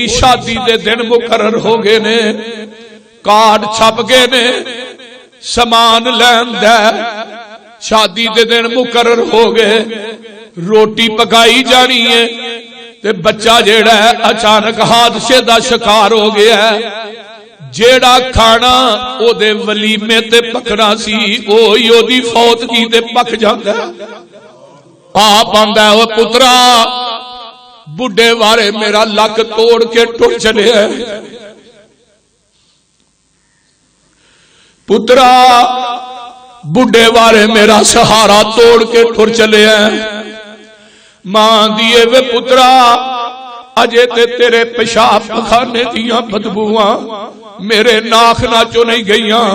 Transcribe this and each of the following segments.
شادی دے دن مقرر ہو گئے نے، کارڈ چھپ گئے نے، سامان لین دا شادی دے دن مقرر ہو گئے، روٹی پکائی جانی ہے تے بچہ جیڑا ہے اچانک حادثے دا شکار ہو گیا ہے، جیڑا کھانا او دے ولیمے تے پکنا سی اوہی او دی فوتگی تے پک جاندا ہے۔ آپ آندا ہے او پترا بڈھے وارے میرا لک توڑ کے ٹر چلے ہے، پترا بڈھے وارے میرا سہارا توڑ کے ٹر چلے ہیں۔ ماں دیے وے پترا اجے تے تیرے پیشاب پخانے دیاں بدبواں میرے ناخنا چو نہیں گئیاں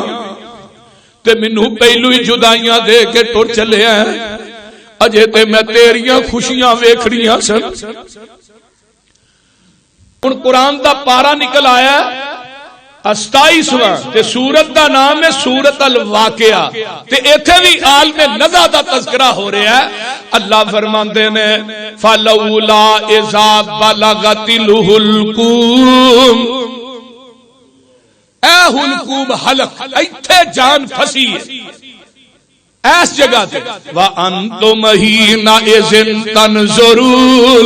تے مینوں پہلو ہی جدائیاں دے کے ٹر چلے ہیں، اجے تے میں تیریاں خوشیاں ویکھڑیاں سن۔ ہن قرآن دا پارا نکل آیا 27واں تے سورت دا نام ہے سورت الواقعہ، تے ایتھے بھی عالم نزا دا تذکرہ ہو رہا ہے۔ اللہ فرماندے نے فلولا اذا بلغت الحلقوم، اے حلقوم حلق، ایتھے جان پھسی ہے ایس جگہ تے، وانتم حینئذ تنظرون،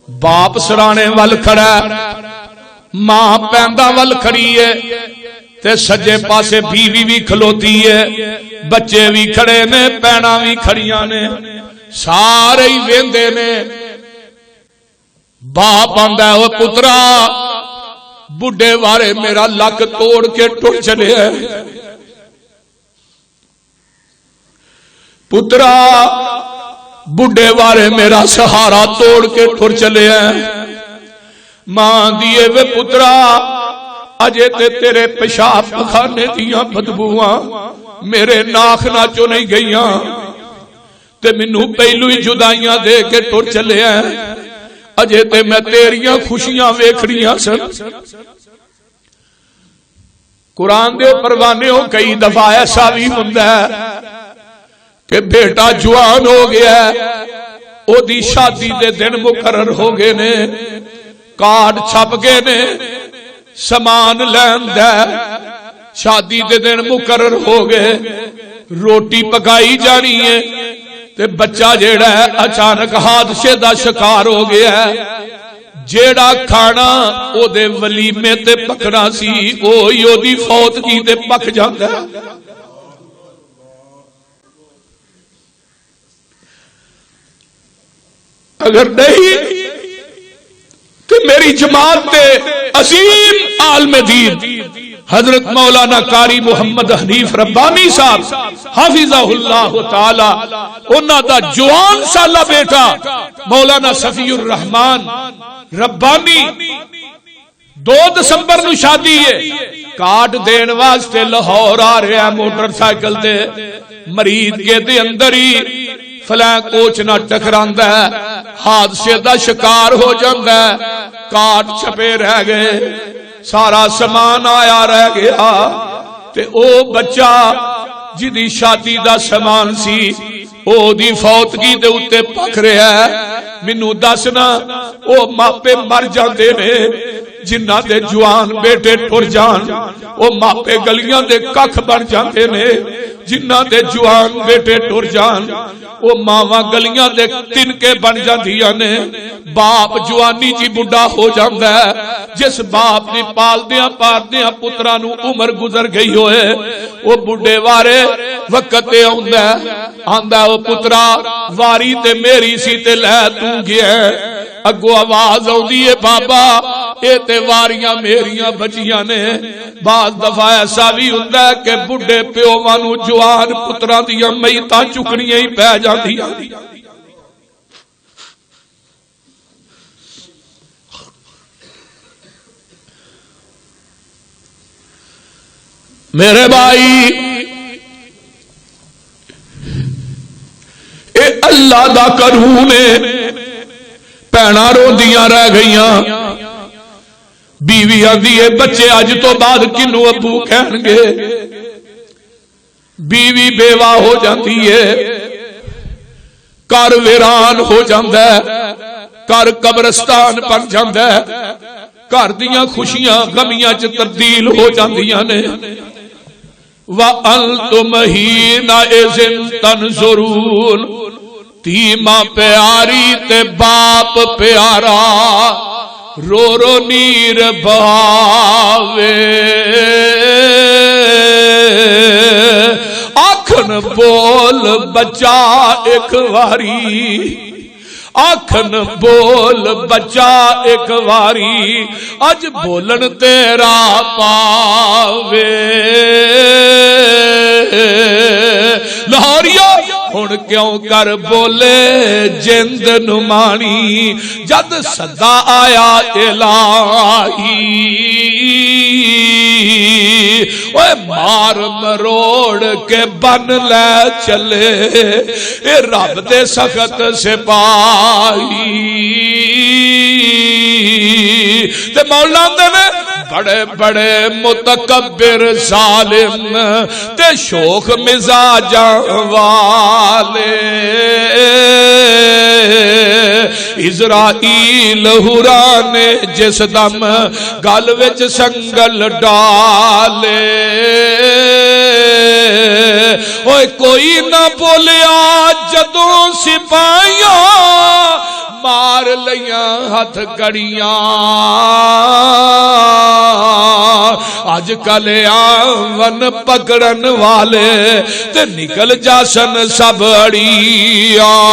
باپ سرانے ول کھڑا ہے، ماں پیندا ول کھڑی ہے تے سجے پاسے بیوی بھی کھلوتی ہے، بچے بھی کھڑے نے، پینا بھی کھڑیاں نے، سارے ہی ویندے نے۔ باپ آندا ہے او پترا بڈھے وارے میرا لک توڑ کے ٹر چلے ہے، پترا بڈھے وارے میرا سہارا توڑ کے ٹر چلے ہیں۔ ماں دیے وے پترا اجے تے تیرے پیشاب پخانے دیاں بدبواں میرے ناخنا چو نہیں گئیاں تے مینوں پہلو ہی جدائیاں دے کے ٹر چلے ہیں، اجے تے میں تیریاں خوشیاں ویکھڑیاں سن۔ قرآن دے پروانے ہو کئی دفعہ ایسا بھی ہوندا ہے کہ بیٹا جوان ہو گیا ہے، او دی شادی دے دن مقرر ہو گئے نے، کارڈ چھپ گئے نے، سامان لین دا شادی دے دن مقرر ہو گئے، روٹی پکائی جانی ہے تے بچہ جیڑا ہے اچانک حادثے دا شکار ہو گیا ہے، جیڑا کھانا او دے ولیمے تے پکنا سی اوہی او دی فوتگی تے پک جاندا ہے۔ اگر نہیں کہ میری جماعت دے عظیم عالم دین حضرت مولانا قاری محمد حنیف ربانی صاحب حافظہ اللہ تعالی، انہاں دا جوان سالہ بیٹا مولانا صفی الرحمان ربانی 2 دسمبر نو شادی ہے، کارڈ دین واسطے لاہور آ رہا ہے موٹر سائیکل تے، مرید کے دے اندر ہی فلاں کوچ نہ ٹکراندا ہے، حادثے دا شکار ہو جاندا ہے، کارڈ چھپے رہ گئے، سارا سامان آیا رہ گیا تے او بچہ جدی شادی دا سامان سی او دی فوتگی دے اتے پک رہا ہے۔ مینوں دسنا او ماپے مر جاندے نے جنہاں دے جوان بیٹے ٹر جان، او ماپے گلیاں دے ککھ بن جاندے نے جنہاں دے جوان بیٹے ٹر جان، او ماواں گلیاں دے تنکے بن جاندیاں نے، باپ جوانی جی بڈھا ہو جاندا ہے، جس باپ نے پالدیاں پالدیاں پتراں نو عمر گزر گئی ہوئے، او بڈھے وارے وقت تے آندا او پترا واری تے میری سی تے لے تو گیا، اگو آواز آندی ہے بابا اے تے واریاں میریاں بچیاں نے۔ بعض دفعہ ایسا بھی ہوندا ہے کہ بڈھے پیوواں نو جوان پتراں دیاں میتاں چکنیاں ہی پہ جاندیاں۔ میرے بھائی اے اللہ دا قانون ہے، پینا روندیاں رہ گئیاں، بیوی آندی ہے بچے اج تو بعد کنو ابو کہن گے، بیوی بیوہ ہو جاتی ہے، گھر ویران ہو جاندا ہے، گھر قبرستان بن جاندا ہے، گھر دیاں خوشیاں غمیاں چ تبدیل ہو جاندیاں نے۔ وَأَنْتُمْ حِينَئِذٍ تَنْظُرُونَ، تی ماں پیاری تے باپ پیارا رو رو نیر بہاوے، آکھن بول بچہ ایک واری، آکھن بول بچہ ایک واری، اج بولن تیرا پاوے۔ لاہوریو ہن کیوں کر بولے جند نمانی، جد صدا آیا الہی، اوے مار مروڑ کے بن لے چلے اے رب دے سخت سپاہی۔ تے مولا دے بڑے بڑے متکبر ظالم تے شوخ مزاجاں والے، اسرائیل حرانے جس دم گل وچ سنگل ڈالے، اوے کوئی نہ بولیا جدوں سپاہیاں مار لیاں ہتھ کڑیاں، آج کل آون پکڑن والے تے نکل جاسن سب اڑیاں۔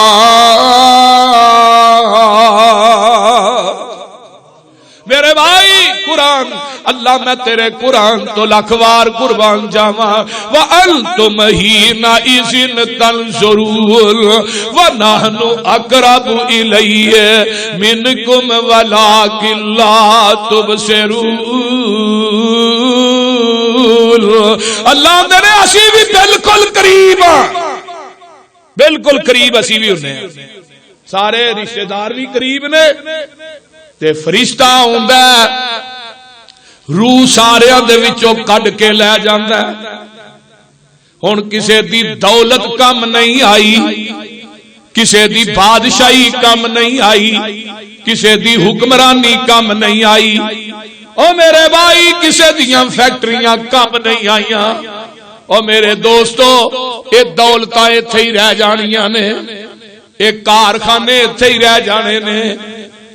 میرے بھائی قرآن، اللہ میں تیرے قرآن تو لکھوار قربان جاواں۔ وَأَنْتُمْ حِينَئِذٍ تَنْظُرُونَ وَنَحْنُ أَقْرَبُ إِلَيْهِ مِنْكُمْ وَلَكِنْ لَا تُبْصِرُونَ۔ اللہ نے اسی بھی بالکل قریب ہاں، بالکل قریب اسی بھی ہونے ہیں، سارے رشتہ دار بھی قریب نے تے فرشتہ ہوندا ہے روح ساریاں دے وچوں کڈ کے لے جاندا ہے۔ ہن کسے دی دولت کم نہیں آئی، کسے دی بادشاہی کم نہیں آئی، کسے دی حکمرانی کم نہیں آئی، او میرے بھائی کسے دیاں فیکٹریاں کم نہیں آئیاں، او میرے دوستو اے دولتاں ایتھے ہی رہ جانیاں نے، اے کارخانے ایتھے ہی رہ جانے نے،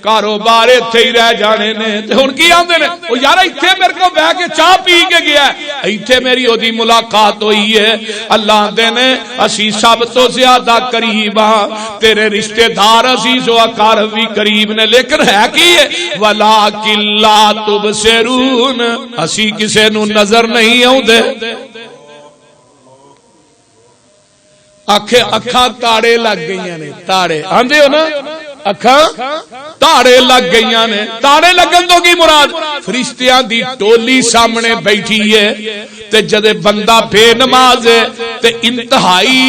کاروبار ایتھے ہی رہ جانے نے۔ تے ہن کی آندے نے او یار ایتھے میرے کو بیٹھ کے چاہ پی کے گیا ہے، ایتھے میری اودی ملاقات ہوئی ہے۔ اللہ دے نے اسی سب تو زیادہ قریب ہاں، تیرے رشتہ دار عزیز و اقارب بھی قریب نے، لیکن ہے کی ہے وَلَٰكِن لَّا تُبْصِرُونَ، اسی کسے نو نظر نہیں آؤندے۔ اکھاں تاڑے لگ گئیاں نے، تاڑے آندے ہو نا، اکھاں تاڑے لگ گئیاں نے۔ تاڑے لگن تو کی مراد؟ فرشتیاں دی ٹولی سامنے بیٹھی ہے تے جدے بندہ بے نماز ہے تے انتہائی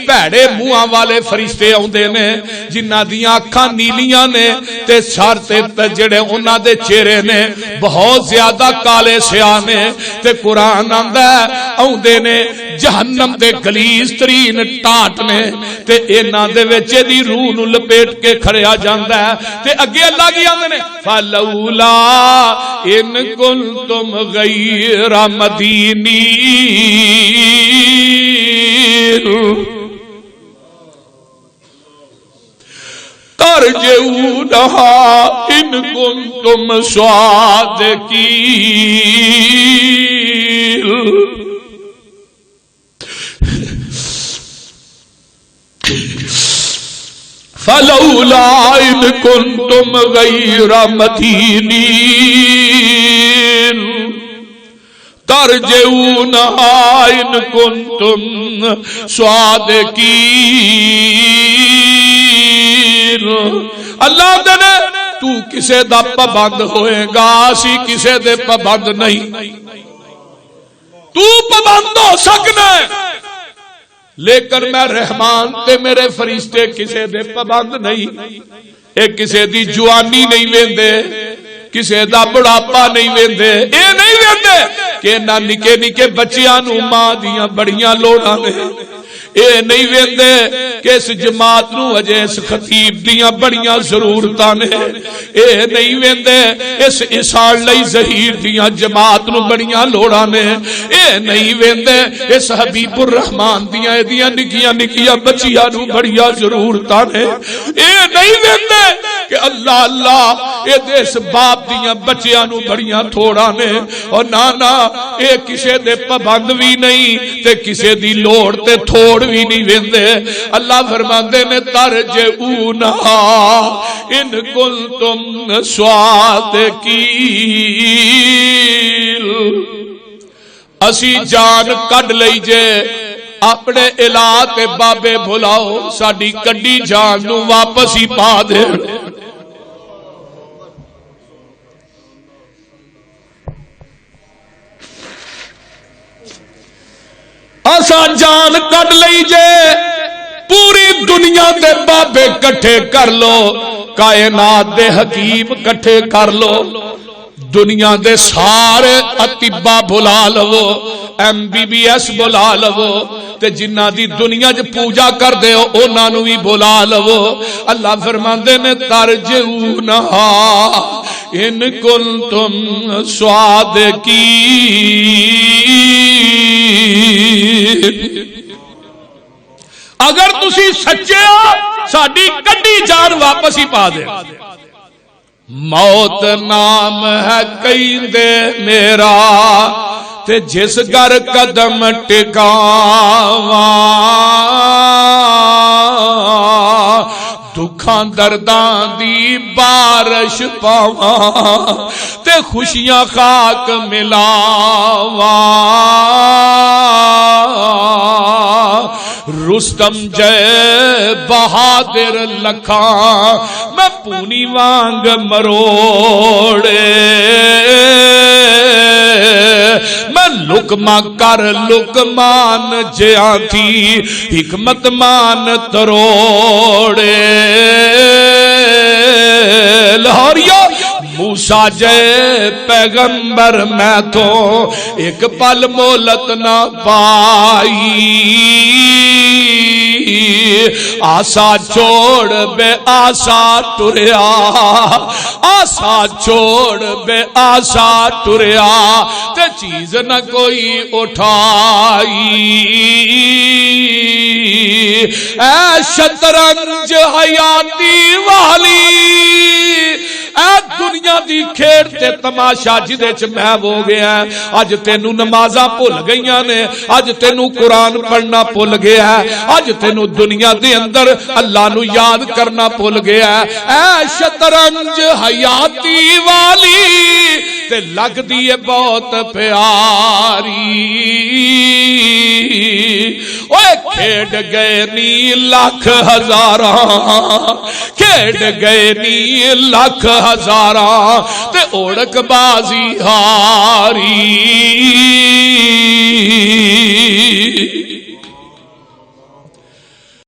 پیڑے منہاں والے فرشتے آوندے نے جنہاں دیاں اکھاں نیلیاں نے تے سر تے جڑے انہاں دے چہرے نے بہت زیادہ کالے سیاہ نے، تے قرآن آندا ہے آوندے نے جہنم دے گلیز ترین ٹاٹ نے، تے انہاں دے وچ دی روح نو لپیٹ کے کھڑیا جاندا ہے۔ تے اگے اللہ کی آندے نے فَلَوْلَا إِن كُنتُمْ غَيْرَ مَدِينِينَ ترجعونها إن كنتم صادقين۔ فلولا إن كنتم غير مدينين ترجعونها إن كنتم صادقين۔ اللہ دے تو کسے دا پابند ہوئے گا، اسی کسے دے پابند نہیں۔ تو پابند ہو سکنا ہے لیکن میں رحمان تے میرے فرشتے کسے دے پابند نہیں۔ اے کسے دی جوانی نہیں ویندے، کسے دا بڑھاپا نہیں ویندے، اے نہیں ویندے کہ نہ نکے نکے بچیاں نو ماں دیاں بڑیاں لوڑاں نے، اے نہیں ویندے کہ اس جماعت نو اجے اس خطیب دیاں بڑیاں ضرورتاں نے، اے نہیں ویندے اس اسال لئی ظہیر دیاں جماعت نو بڑیاں لوڑاں نے، اے نہیں ویندے اس حبیب الرحمان دیاں ایدیاں نکیاں نکیاں بچیاں نو بڑیاں ضرورتاں نے، اے نہیں ویندے کہ اللہ اللہ اے اس باپ دیاں بچیاں نو بڑیاں تھوڑا نے، اور نانا اے کسے دے پابند بھی نہیں تے کسے دی لوڑ تے تھوڑ بھی نہیں ویندے۔ اللہ فرماندے نے ترجعونہ ان کنتم صادقین، اسی جان کڈ لئی جے اپنے الہ تے بابے بھلاؤ ساڈی کڈی جان نو واپس ہی پا دے۔ اسا جان کڈ لئی جے پوری دنیا دے بابے کٹھے کر لو، کائنات دے حکیم کٹھے کر لو، دنیا دے سارے اطباء بلا لو، MBBS بلا لو تے جنہ دی دنیا جو پوجا کر دے انہاں نو بھی بلا لو۔ اللہ فرماندے نے ترجعونہ ان کنتم صادقین، اگر تسی سچے ہو ساڈی کڈی جان واپس ہی پا دے۔ موت نام ہے کہندے میرا تے جس گھر قدم ٹکاواں، دکھاں درداں دی بارش پاواں تے خوشیاں خاک ملاواں، رستم جے بہادر لکھاں میں پونی وانگ مروڑے، میں لکما کر لکمان جیاں تھی حکمت مان تروڑے، لاہوریو موسیٰ جے پیغمبر میں تو ایک پل مولت نہ پائی، آسا چھوڑ بے آسا ٹریا، آسا چھوڑ بے آسا ٹریا تے چیز نہ کوئی اٹھائی، اے شطرنج حیاتی والی، اے دنیا دی کھیڑ تے تماشا جدے چ محو ہو گیا ہے، اج تینو نمازاں بھول گئیاں نے، اج تینو قرآن پڑھنا بھول گیا ہے، اج تینو دنیا دے اندر اللہ نو یاد کرنا بھول گیا ہے، اے شطرنج حیاتی والی تے لگ دیئے بہت پیاری، اوے کھیڑ گئے نی لاکھ ہزاراں، کھیڑ گئے نی لاکھ ہزاراں تے اوڑک بازی ہاری،